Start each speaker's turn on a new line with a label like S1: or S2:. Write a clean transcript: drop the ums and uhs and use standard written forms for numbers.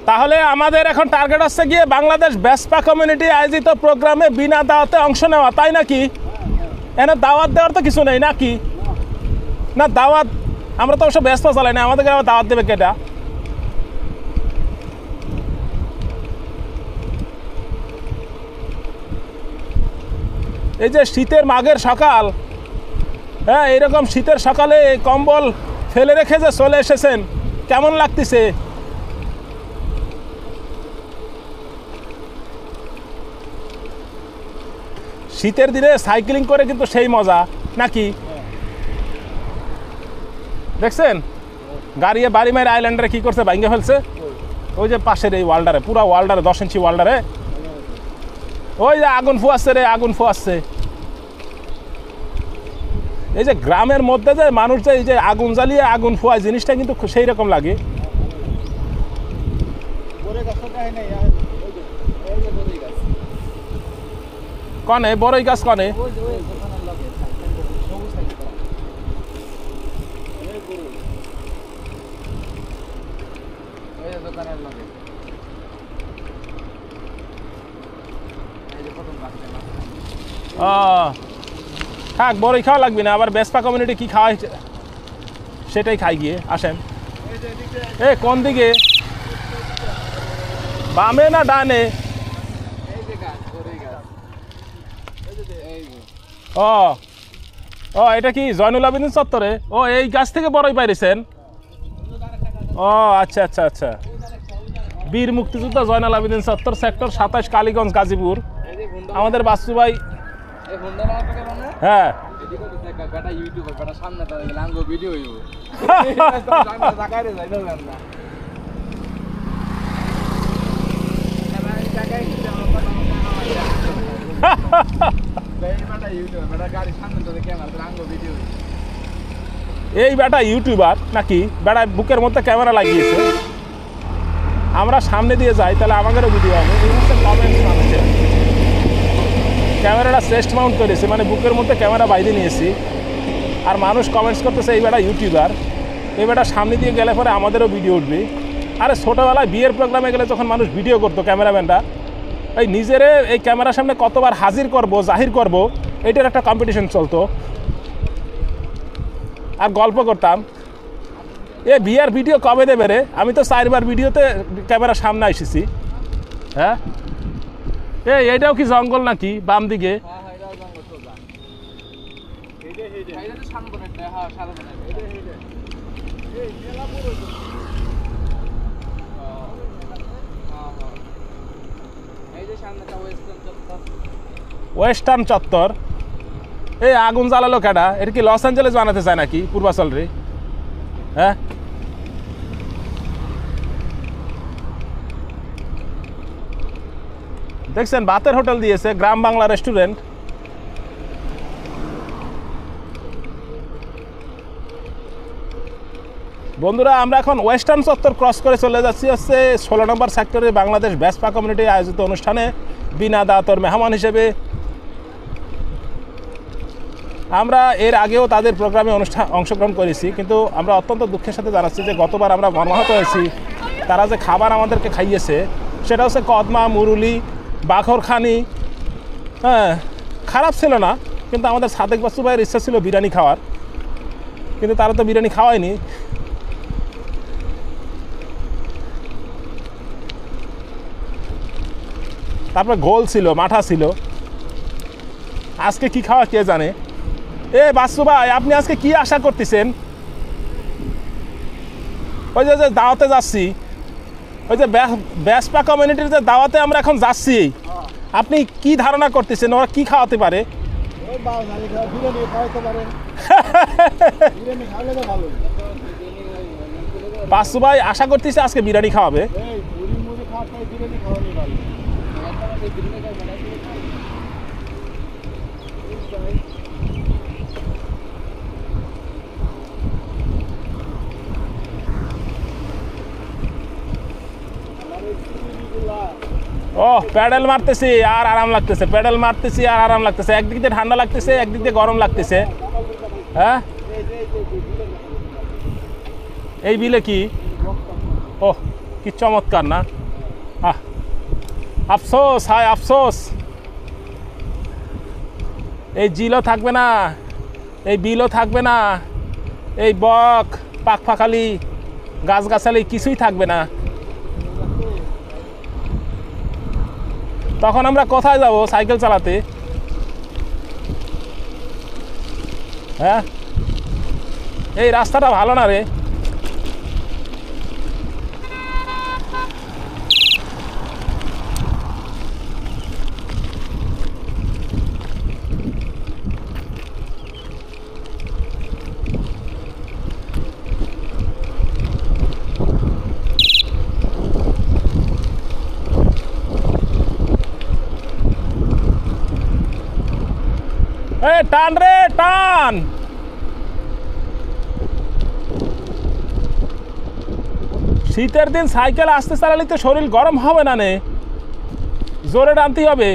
S1: তাহলে আমাদের এখন টার্গেট হচ্ছে গিয়ে বাংলাদেশ ভেসপা কমিউনিটি আয়োজিত প্রোগ্রামে বিনা দাওয়াতে অংশ নেওয়া, তাই নাকি? এনে দাওয়াত দেওয়ার তো কিছু নেই নাকি? না দাওয়াত, আমরা তো অবশ্য ভেসপা চালাই না, আমাদেরকে আবার দাওয়াত দেবে কেটা? এই যে শীতের মাঘের সকাল, হ্যাঁ এইরকম শীতের সকালে কম্বল ফেলে রেখে যে চলে এসেছেন, কেমন লাগতেছে? শীতের দিনে সাইক্লিং করে কিন্তু সেই মজা নাকি? দেখছেন গাড়িয়ে বাড়ি মায়ের আইল্যান্ডারে কি করছে, ভাঙ্গে ফেলছে। ওই যে পাশের এই ওয়াল্ডারে, পুরা ওয়াল্ডারে 10 ইঞ্চি ওয়াল্ডারে ওই যে আগুন ফুয়াচ্ছে রে, আগুন ফুয়াচ্ছে। এই যে গ্রামের মধ্যে যে মানুষ যে এই যে আগুন জ্বালিয়ে আগুন ফুয়ায়, জিনিসটা কিন্তু সেই রকম লাগে। কনে বড়ই গাছ কনে? থাক, বড়ই খাওয়া লাগবে না, আবার ভেসপা কমিউনিটি কি খাওয়াই সেটাই খাই গিয়ে। আসেন। এ কোন দিকে, বামে না ডানে? ও ও এটা কি জয়নুল আবেদিন চত্বরে? ও এই গাছ থেকে বড়ই পাইছেন? ও আচ্ছা আচ্ছা আচ্ছা। বীর মুক্তিযোদ্ধা জয়নুল আবেদিন চত্বর, সেক্টর 27, কালীগঞ্জ, গাজীপুর। আমাদের বাসু ভাই। হ্যাঁ এই বেটা ইউটিউবার নাকি? বেটা বুকের মধ্যে ক্যামেরা লাগিয়েছে, আমরা সামনে দিয়ে যাই তাহলে আমাদেরও ভিডিও হবে। এই হচ্ছে কমেন্টস মানুষের। ক্যামেরাটা চেস্ট মাউন্ট করেছে, মানে বুকের মধ্যে ক্যামেরা বাইরে নিয়েছি, আর মানুষ কমেন্টস করতেছে এই বেটা ইউটিউবার, এই বেটা সামনে দিয়ে গেলে পরে আমাদেরও ভিডিও উঠবে। আরে ছোটোবেলায় বিয়ের প্রোগ্রামে গেলে যখন মানুষ ভিডিও করতো, ক্যামেরাম্যানরা এই নিজেরে এই ক্যামেরার সামনে কতবার হাজির করব, জাহির করব, এটার একটা কম্পিটিশন চলতো। আর গল্প করতাম, এ বিয়ের ভিডিও কবে দেবে রে? আমি তো 4বার ভিডিওতে ক্যামেরার সামনে এসেছি। হ্যাঁ এইটাও কি জঙ্গল নাকি বাম দিকে? ওয়েস্টার্ন চত্বর। এই আগুন জ্বালালো কেডা? এটা কি লস অ্যাঞ্জেলেস বানাতে চায় নাকি পূর্বাচল রে? হ্যাঁ দেখছেন বাতের হোটেল দিয়েছে, গ্রাম বাংলা রেস্টুরেন্ট। বন্ধুরা আমরা এখন ওয়েস্টার্ন চত্বর ক্রস করে চলে যাচ্ছি হচ্ছে 16 নম্বর সেক্টরে বাংলাদেশ ভেসপা কমিউনিটি আয়োজিত অনুষ্ঠানে বিনা দাওয়াতের মেহমান হিসেবে। আমরা এর আগেও তাদের প্রোগ্রামে অংশগ্রহণ করেছি, কিন্তু আমরা অত্যন্ত দুঃখের সাথে জানাচ্ছি যে গতবার আমরা মর্মাহত হয়েছি। তারা যে খাবার আমাদেরকে খাইয়েছে সেটা হচ্ছে কদমা, মুরুলি, বাখরখানি। হ্যাঁ খারাপ ছিল না, কিন্তু আমাদের সাদেক বাসু ভাইয়ের ইচ্ছা ছিল বিরিয়ানি খাওয়ার, কিন্তু তারা তো বিরিয়ানি খাওয়ায়নি। তারপরে গোল ছিল, মাঠা ছিল। আজকে কি খাওয়া কে জানে। এ বাসু ভাই আপনি আজকে কি আশা করতেছেন? ওই যে দাওয়াতে যাচ্ছি, ওই যে ভেসপা কমিউনিটির যে দাওয়াতে আমরা এখন যাচ্ছি, আপনি কি ধারণা করতেছেন ওরা কি খাওয়াতে পারে? বাসু ভাই আশা করতেছে আজকে বিরিয়ানি খাওয়াবে। ও প্যাডেল মারতেছি আর আরাম লাগতেছে, প্যাডেল মারতেছি আর আরাম লাগতেছে। একদিক দিয়ে ঠান্ডা লাগতেছে, একদিক দিয়ে গরম লাগতেছে। হ্যাঁ এই বিলে কি? ও কি চমৎকার না, আহ আফসোস, হায় আফসোস, এই জিলও থাকবে না, এই বিলও থাকবে না, এই বক পাখপাখালি গাছগাছালি কিছুই থাকবে না। তখন আমরা কোথায় যাব সাইকেল চালাতে? হ্যাঁ, এই রাস্তাটা ভালো না রে। এই টান রে টান, শীতের দিন সাইকেল আসতে চালালে তো শরীর গরম হবে না, নে জোরে টানতেই হবে।